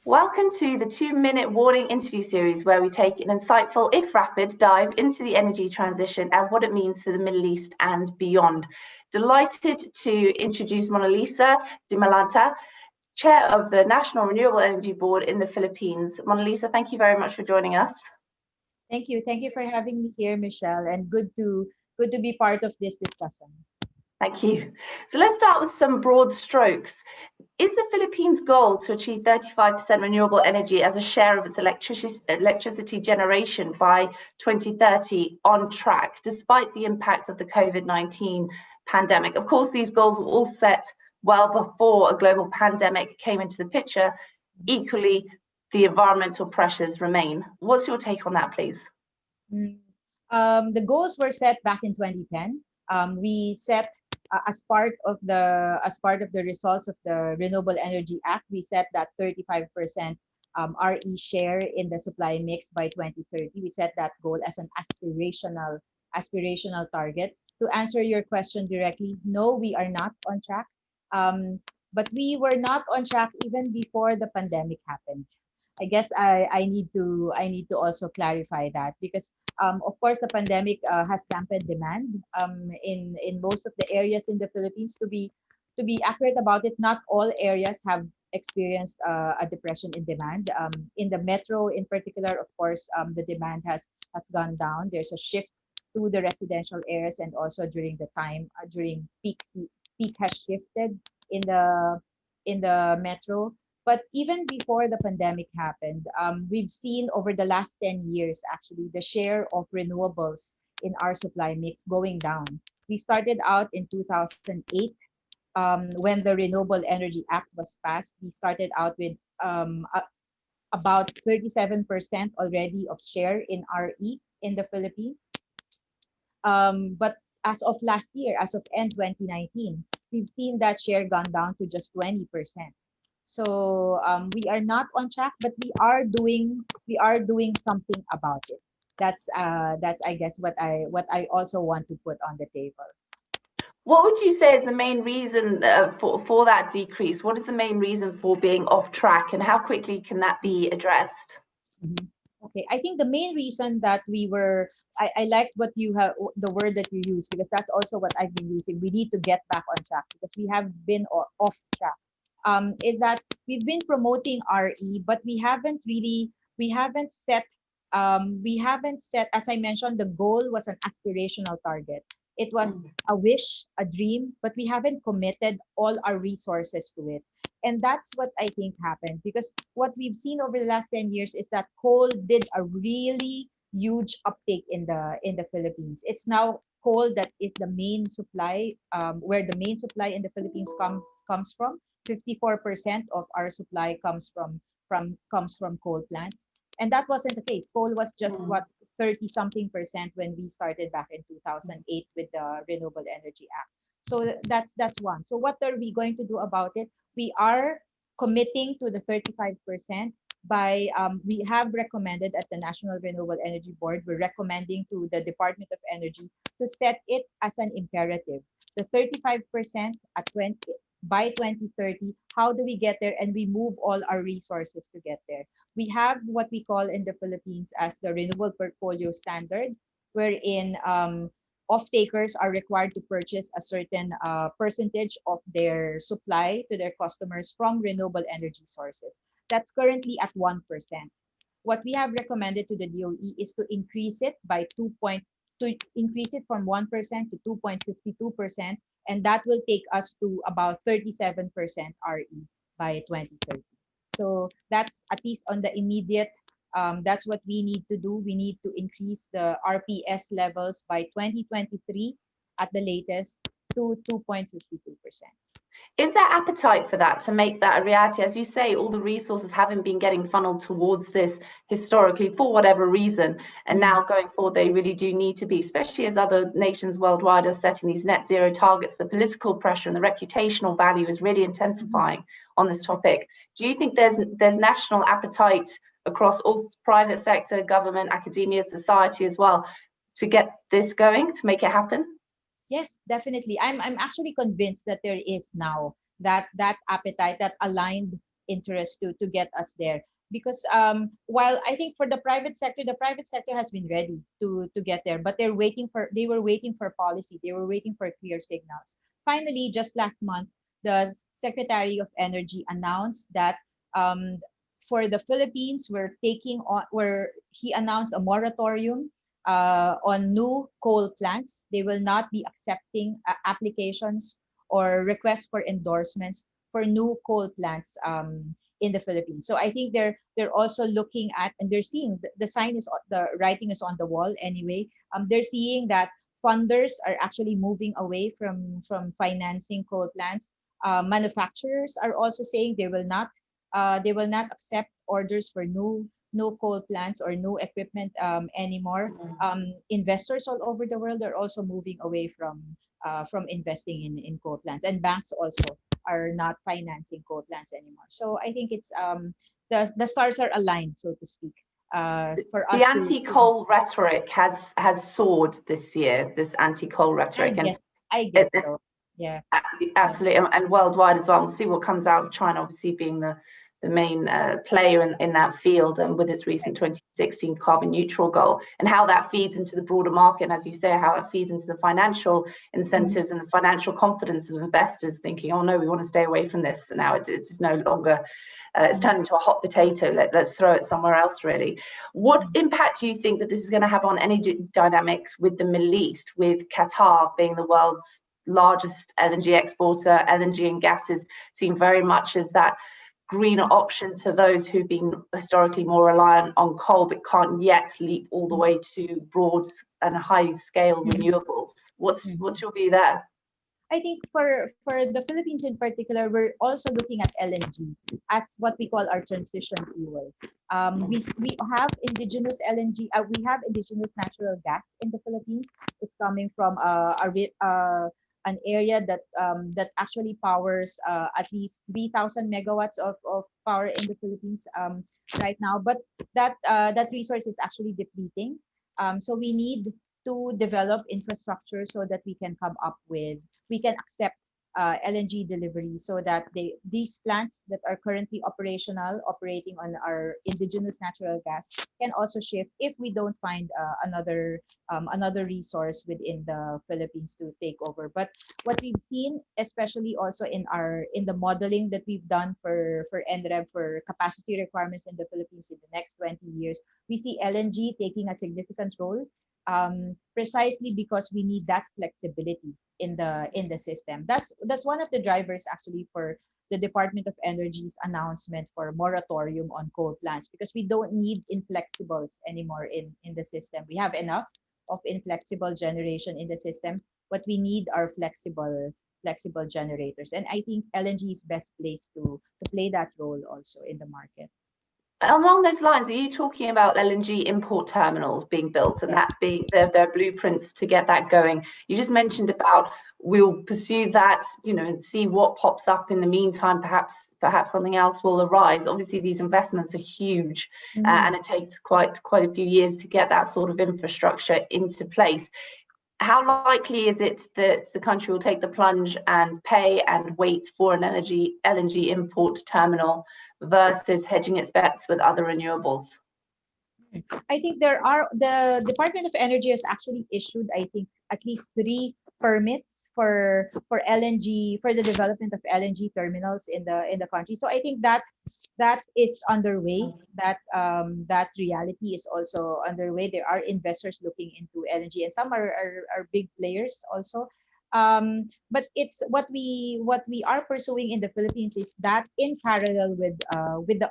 Welcome to the 2-minute warning interview series, where we take an insightful, if rapid, dive into the energy transition and what it means for the Middle East and beyond. Delighted to introduce 𝘪𝗲'𝗿𝗫, Chair of the National Renewable Energy Board in the Philippines. 𝘪𝗲'𝗿, thank you very much for joining us. Thank you. Thank you for having me here, Michelle, and good to be part of this discussion. Thank you. So let's start with some broad strokes. Is the Philippines' goal to achieve 35% renewable energy as a share of its electricity generation by 2030 on track, despite the impact of the COVID-19 pandemic? Of course, these goals were all set well before a global pandemic came into the picture. Equally, the environmental pressures remain. What's your take on that, please? The goals were set back in 2010. We set as part of the results of the Renewable Energy Act, we set that 35% RE share in the supply mix by 2030. We set that goal as an aspirational target. To answer your question directly, no, we are not on track. But we were not on track even before the pandemic happened. I guess I need to also clarify that, because of course the pandemic has dampened demand in most of the areas in the Philippines. To be accurate about it, not all areas have experienced a depression in demand. In the metro in particular, of course, the demand has gone down. There's a shift to the residential areas, and also during the time during peak has shifted in the metro. But even before the pandemic happened, we've seen over the last 10 years, actually, the share of renewables in our supply mix going down. We started out in 2008 when the Renewable Energy Act was passed. We started out with about 37% already of share in RE in the Philippines. But as of last year, as of end 2019, we've seen that share gone down to just 20%. So we are not on track, but we are doing something about it. That's I guess what I also want to put on the table. What would you say is the main reason for that decrease? What is the main reason for being off track, and how quickly can that be addressed? Okay, I think the main reason that we were, I liked what you have, the word that you used, because that's also what I've been using. We need to get back on track because we have been off track. Is that we've been promoting RE, but we haven't set, as I mentioned, the goal was an aspirational target. It was a wish, a dream, but we haven't committed all our resources to it. And that's what I think happened, because what we've seen over the last 10 years is that coal did a really huge uptake in the Philippines. It's now coal that is the main supply, where the main supply in the Philippines comes from. 54% of our supply comes from coal plants, and that wasn't the case. Coal was just 30-something% when we started back in 2008 with the Renewable Energy Act. So that's one. So what are we going to do about it? We are committing to the 35% by we have recommended at the National Renewable Energy Board. We're recommending to the Department of Energy to set it as an imperative. The 35% by 2030, how do we get there? And we move all our resources to get there. We have what we call in the Philippines as the Renewable Portfolio Standard, wherein off-takers are required to purchase a certain percentage of their supply to their customers from renewable energy sources. That's currently at 1%. What we have recommended to the DOE is to increase it by from 1% to 2.52%, and that will take us to about 37% RE by 2030. So that's at least on the immediate. That's what we need to do. We need to increase the RPS levels by 2023 at the latest to 2.52%. Is there appetite for that, to make that a reality? As you say, all the resources haven't been getting funneled towards this historically for whatever reason, and now going forward they really do need to be, especially as other nations worldwide are setting these net zero targets. The political pressure and the reputational value is really intensifying on this topic. Do you think there's national appetite across all private sector, government, academia, society as well, to get this going, to make it happen? Yes, definitely. I'm actually convinced that there is now that appetite, that aligned interest to get us there. Because while I think for the private sector has been ready to get there, but they were waiting for policy, they were waiting for clear signals. Finally, just last month, the Secretary of Energy announced that for the Philippines, where he announced a moratorium on new coal plants. They will not be accepting applications or requests for endorsements for new coal plants in the Philippines. So I think they're also looking at, and they're seeing the sign is the writing is on the wall anyway. They're seeing that funders are actually moving away from financing coal plants. Manufacturers are also saying they will not accept orders for new coal plants or new equipment anymore. Investors all over the world are also moving away from investing in coal plants, and banks also are not financing coal plants anymore. So I think it's the stars are aligned, so to speak, for The us anti-coal rhetoric has soared this year. This anti-coal rhetoric, and I guess so. Yeah, absolutely, and worldwide as well. We'll see what comes out of China, obviously being the main player in that field, and with its recent 2016 carbon neutral goal, and how that feeds into the broader market, and as you say, how it feeds into the financial incentives and the financial confidence of investors thinking, oh no, we want to stay away from this. And now it's no longer, it's turned into a hot potato. Let's throw it somewhere else, really. What impact do you think that this is going to have on energy dynamics with the Middle East, with Qatar being the world's largest LNG exporter? LNG and gas is seen very much as that greener option to those who've been historically more reliant on coal but can't yet leap all the way to broad and high scale renewables. What's your view there? I think for the Philippines in particular, we're also looking at LNG as what we call our transition fuel. We have indigenous LNG. We have indigenous natural gas in the Philippines. It's coming from an area that actually powers at least 3,000 megawatts of power in the Philippines right now. But that resource is actually depleting. So we need to develop infrastructure so that we can accept LNG delivery, so that these plants that are currently operating on our indigenous natural gas can also shift if we don't find another resource within the Philippines to take over. But what we've seen, especially also in the modeling that we've done for NREV for capacity requirements in the Philippines in the next 20 years, we see LNG taking a significant role, precisely because we need that flexibility in the system. That's one of the drivers actually for the Department of Energy's announcement for moratorium on coal plants, because we don't need inflexibles anymore in the system. We have enough of inflexible generation in the system, but we need our flexible generators. And I think LNG is best placed to play that role also in the market. Along those lines, are you talking about LNG import terminals being built and that being their blueprints to get that going? You just mentioned about we'll pursue that, and see what pops up in the meantime. Perhaps something else will arise. Obviously, these investments are huge, and it takes quite a few years to get that sort of infrastructure into place. How likely is it that the country will take the plunge and pay and wait for an LNG import terminal versus hedging its bets with other renewables? I think the Department of Energy has actually issued, I think, at least 3 permits for LNG, for the development of LNG terminals in the country. So I think that is underway. That reality is also underway. There are investors looking into LNG, and some are big players also. But it's what we are pursuing in the Philippines is that in parallel with the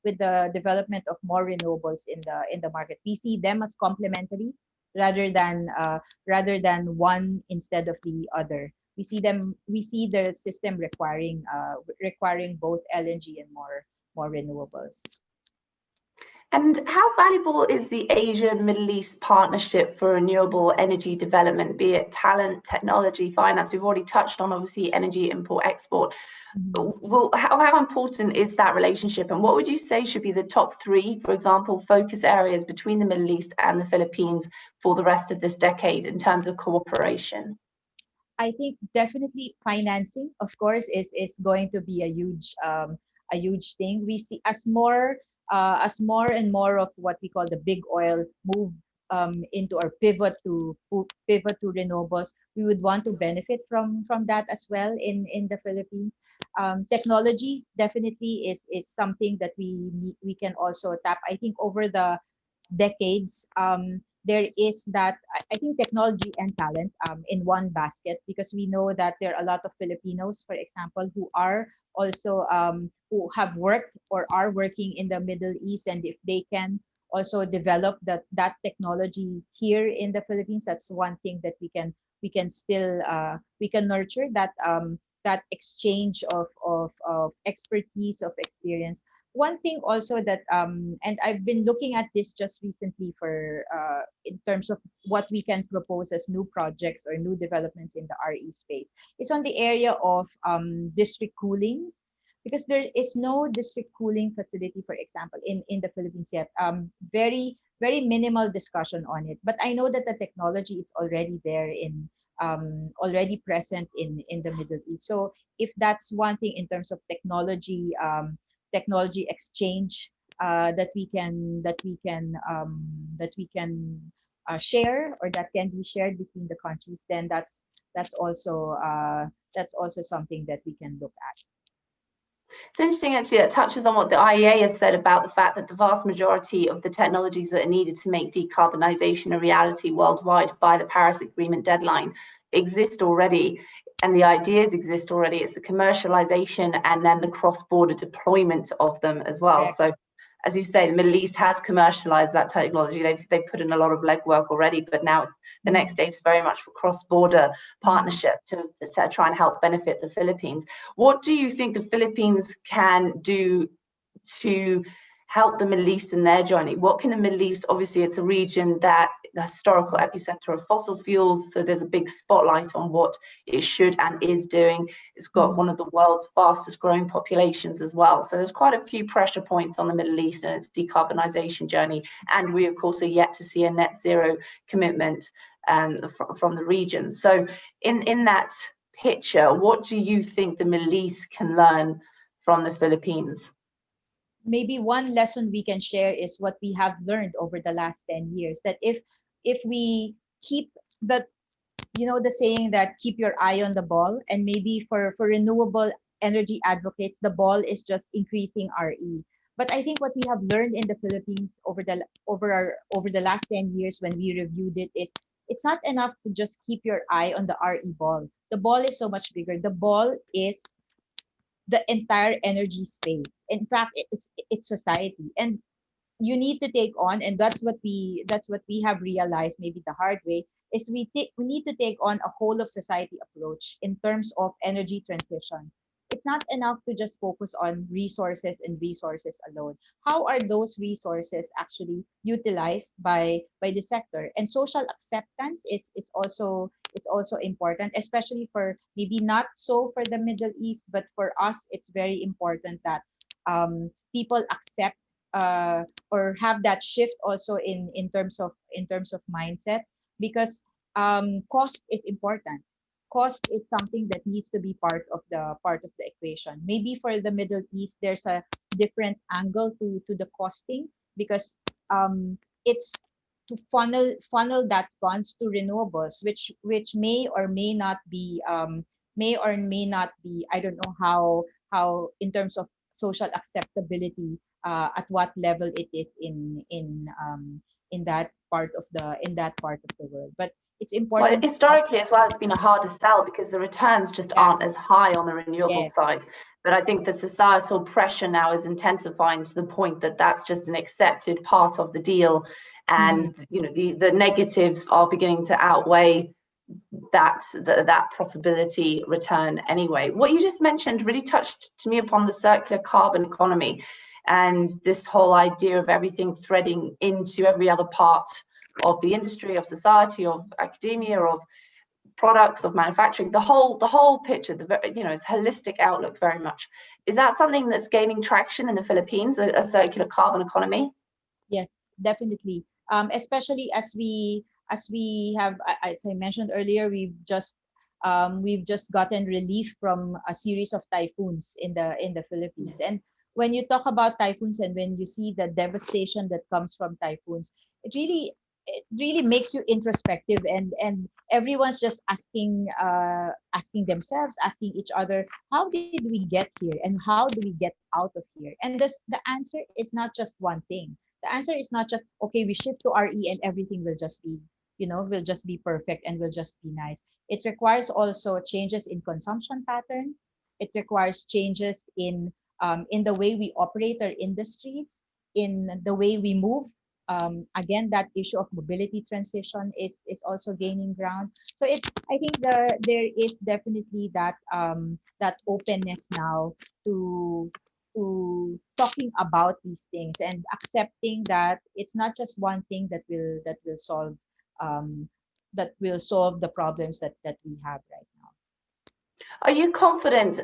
with the development of more renewables in the market, we see them as complementary rather than one instead of the other. We see the system requiring both LNG and more renewables. And how valuable is the Asia-Middle East partnership for renewable energy development, be it talent, technology, finance? We've already touched on, obviously, energy import-export. Well, how important is that relationship? And what would you say should be the top 3, for example, focus areas between the Middle East and the Philippines for the rest of this decade in terms of cooperation? I think definitely financing, of course, is going to be a huge thing. We see as more and more of what we call the big oil move into our pivot to renewables. We would want to benefit from that as well in the Philippines. Technology definitely is something that we can also tap. I think over the decades, there is that I think technology and talent in one basket, because we know that there are a lot of Filipinos, for example, who are also who have worked or are working in the Middle East, and if they can also develop that technology here in the Philippines, that's one thing that we can still we can nurture that exchange of expertise, of experience. One thing also that and I've been looking at this just recently for in terms of what we can propose as new projects or new developments in the RE space is on the area of district cooling, because there is no district cooling facility, for example, in the Philippines yet. Very minimal discussion on it, but I know that the technology is already there in already present in the Middle East. So if that's one thing in terms of technology exchange that we can share, or that can be shared between the countries, then that's also that's also something that we can look at. It's interesting, actually, that touches on what the IEA have said about the fact that the vast majority of the technologies that are needed to make decarbonisation a reality worldwide by the Paris Agreement deadline exist already, and the ideas exist already. It's the commercialization and then the cross-border deployment of them as well. Correct. So, as you say, the Middle East has commercialized that technology. They've put in a lot of legwork already, but now it's the next stage is very much for cross-border partnership to try and help benefit the Philippines. What do you think the Philippines can do to help the Middle East in their journey? What can the Middle East, obviously it's a region that the historical epicenter of fossil fuels, so there's a big spotlight on what it should and is doing. It's got one of the world's fastest growing populations as well. So there's quite a few pressure points on the Middle East and its decarbonisation journey. And we, of course, are yet to see a net zero commitment from the region. So in that picture, what do you think the Middle East can learn from the Philippines? Maybe one lesson we can share is what we have learned over the last 10 years, that if we keep the, you know, the saying that keep your eye on the ball, and maybe for renewable energy advocates, the ball is just increasing RE. But I think what we have learned in the Philippines over the last 10 years when we reviewed it is it's not enough to just keep your eye on the RE ball. The ball is so much bigger. The ball is the entire energy space. In fact, it's society, and you need to take on, and that's what we have realized, maybe the hard way, is we need to take on a whole of society approach in terms of energy transition. It's not enough to just focus on resources and resources alone. How are those resources actually utilized by the sector? And social acceptance is also important, especially for maybe not so for the Middle East, but for us, it's very important that people accept or have that shift also in terms of mindset, because cost is important. Cost is something that needs to be part of the equation. Maybe for the Middle East, there's a different angle to the costing, because it's to funnel that funds to renewables, which may or may not be I don't know how in terms of social acceptability at what level it is in that part of the world. But it's important. Well, historically as well, it's been a harder sell because the returns just aren't as high on the renewable side. But I think the societal pressure now is intensifying to the point that that's just an accepted part of the deal, and you know the negatives are beginning to outweigh that profitability return anyway. What you just mentioned really touched to me upon the circular carbon economy and this whole idea of everything threading into every other part of the industry, of society, of academia, of products, of manufacturing, the whole picture, it's holistic outlook very much. Is that something that's gaining traction in the Philippines, a circular carbon economy? Yes, definitely. Especially as we have, as I mentioned earlier, we've just We've just gotten relief from a series of typhoons in the Philippines. And when you talk about typhoons and when you see the devastation that comes from typhoons, it really makes you introspective, and everyone's just asking themselves, asking each other, how did we get here and how do we get out of here? And the answer is not just one thing. The answer is not just, okay, we shift to RE and everything will just be, will just be perfect and will just be nice. It requires also changes in consumption pattern. It requires changes in the way we operate our industries, in the way we move. Again, that issue of mobility transition is also gaining ground. So I think there is definitely that openness now to talking about these things and accepting that it's not just one thing um, that will solve the problems that we have right now. Are you confident,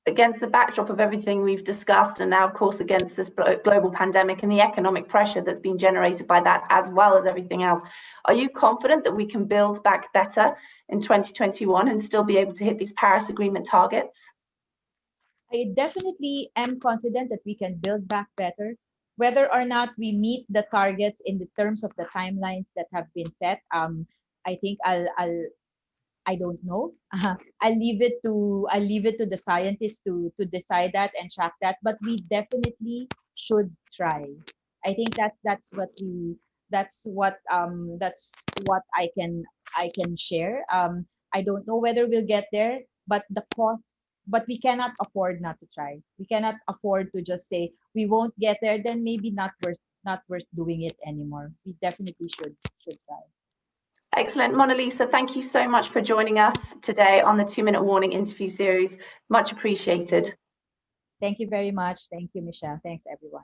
against the backdrop of everything we've discussed, and now, of course, against this global pandemic and the economic pressure that's been generated by that, as well as everything else, are you confident that we can build back better in 2021 and still be able to hit these Paris Agreement targets? I definitely am confident that we can build back better. Whether or not we meet the targets in the terms of the timelines that have been set, I think I don't know. I leave it to the scientists to decide that and track that. But we definitely should try. I think that's what I can share. I don't know whether we'll get there, but we cannot afford not to try. We cannot afford to just say we won't get there, then maybe not worth doing it anymore. We definitely should try. Excellent. Mona Lisa, thank you so much for joining us today on the 2-Minute Warning interview series. Much appreciated. Thank you very much. Thank you, Michelle. Thanks, everyone.